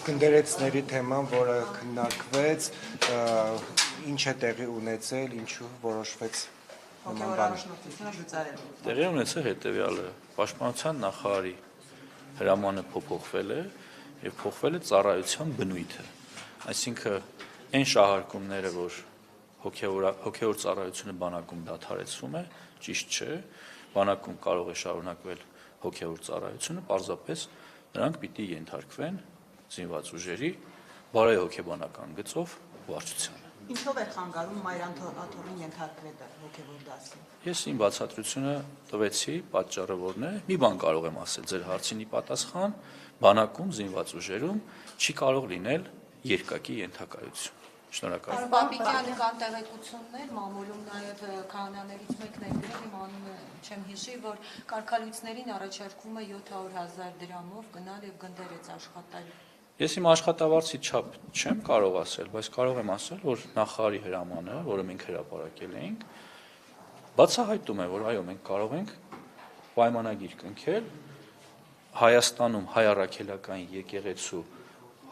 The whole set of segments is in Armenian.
Գնդերեցների թեման, որը քննարկվեց, ինչ է տեղի ունեցել, ինչու որոշվեց նման բան։ Տեղի ունեցել հետևյալը, Պաշտպանության նախարարի հրամանը փոփոխվել է եւ փոխվել է ծառայության բնույթը։ Այսինքն այն շահարկումները, որ հոգեոր ծառայությունը բանակում դադարեցվում է, ճիշտ չէ, բանակում կարող է շարունակվել հոգեոր ծառայությունը, պարզապես նրանք պիտի ենթարկվեն զինված ուժերի բարեհոգեբանական գծով վարչությանը։ Ինչով է խանգարում Մայրան Աթոռին ենթարկվելը հոգևոր դասին։ Ես իմ բացատրությունը տվեցի, պատճառը որն է, մի բան կարող եմ ասել ձեր հարցինի պատասխան, բանակում զինված ուժերում չի կարող լինել երկակի ենթակայություն։ Շնորհակալ։ Պապիկյանը կան տեղեկություններ, մամուլում նաև քահանաներից մեկն է գրել, իմ անունը չեմ հիշի, որ կարգալույցներին առաջարկվում է 700,000 դրամով գնալ եւ գնդերից աշխատել։ Ես իմ աշխատավարձի չափ չեմ կարող ասել, բայց կարող եմ ասել, որ նախարարի հրամանը, որը մենք հրապարակել էինք, բացահայտում է, որ այո, մենք կարող ենք պայմանագիր կնքել Հայաստանում հայ առաքելական եկեղեցու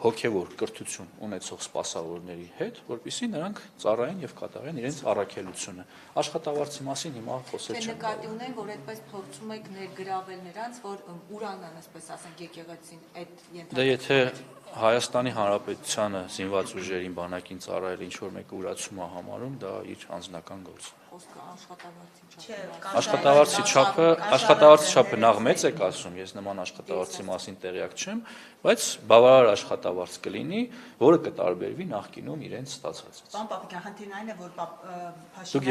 հոգևոր կրթություն ունեցող սպասավորների հետ, որպեսզի նրանք ծառայեն եւ կատարեն իրենց առաքելությունը։ Աշխատավարձի մասին հիմա խոսել չեմ։ Նկատի ունեն, որ այդպես փորձում եք ներգրավել նրանց, որ ուրանան, ասպես ասենք, եկեղեցին այդ Դե եթե Հայաստանի Հանրապետությանը զինված ուժերին բանակին ծառայել ինչ որ մեկը ուրացում է համարում, դա իր անձնական գործ է։ Աշխատավարձի չափը նախ մեծ եք ասում, ես նման աշխատավարձի մասին տեղյակ չեմ, բայց բավարար աշխատավարձ կլինի, որը կտարբերվի նախկինում իրենց ստացածից։ Պարոն Պապիկյան, խնդիրն այն է, որ Դուք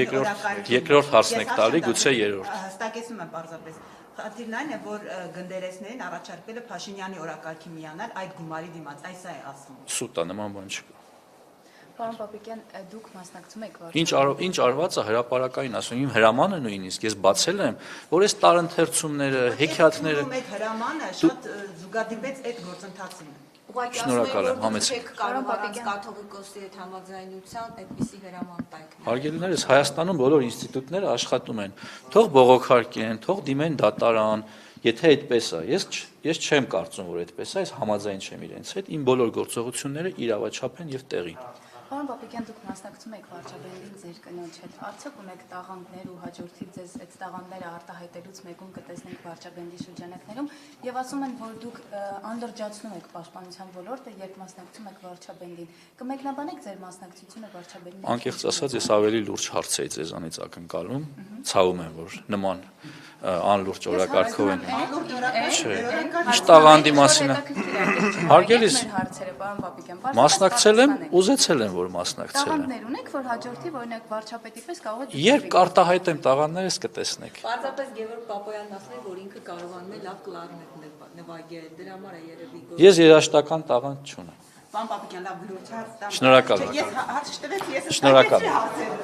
երկրորդ հարցն եք տալի, գուցե երրորդ։ Հստակեցնում եմ պարզապես։ Խնդիրն այն է, որ գնդերեսներին առաջարկվել է Փաշինյանի օրակարգի միանալ այդ գումարի դիմաց, այս է ասում։ Սուտ է, նման բան չկա։ Պարոն Պապիկյան, դուք մասնակցում եք Ինչ արված է հրապարակային ասում, իմ հրամանը նույնիսկ ես բացել եմ, որ այս տարընթերցումները, հեքիաթները Այդ հրամանը շատ զուգադիպեց այդ գործընթացին։ Շնորհակալ եմ, համեցեք։ Կարող առանց կաթողիկոսի այդ համաձայնության այդպիսի հրաման տայք։ Հարգելիներս, Հայաստանում բոլոր ինստիտուտները աշխատում են, թող բողոքարկեն, թող դիմեն դատարան, եթե այդպես է, ես չեմ կարծում, որ այդպես է, ես համաձայն չեմ իրենց հետ, իմ բոլոր գործողությունները իրավաչափ են եւ տեղին։ Պարոն Պապիկյան, դուք մասնակցում եք վարչապետին ձեր կնոջ հետ, արդյոք ունեք տաղանդներ ու հաջորդիվ ձեզ այդ տաղանդները արտահայտելուց մեկում կտեսնենք վարչապետի շրջանակներում եւ ասում են, որ դուք անդրջացնում եք պաշտպանության ոլորտը, երբ մասնակցում եք վարչապետին։ Կմեկնաբանեք ձեր մասնակցությունը վարչապետին։ Անկեղծ ասած, ես ավելի լուրջ հարց էի ձեզանից ակնկալում, ցավում եմ, որ նման անլուրջ օրակարգով են։ Ինչ տաղանդի մասին է։ Հարգելիս, մասնակցել եմ, ուզեցել եմ, որ մասնակցել եմ։ Տաղանդներ ունեք, որ հաջորդիվ օրինակ վարչապետի պես կարող եք Երբ կարտահայտեմ տաղանդներս կտեսնեք։ Պարզապես Գևորգ Պապոյանն ասել, որ ինքը կարողանում է լավ կլարնետ նվագել, դրա համար է երևի։ Ես երաժշտական տաղանդ չունեմ։ Պարոն Պապիկյան, լավ գլուխ հարց տամ։ Շնորհակալ եմ։ Ես հարց չտվեց, ես Շնորհակալ եմ։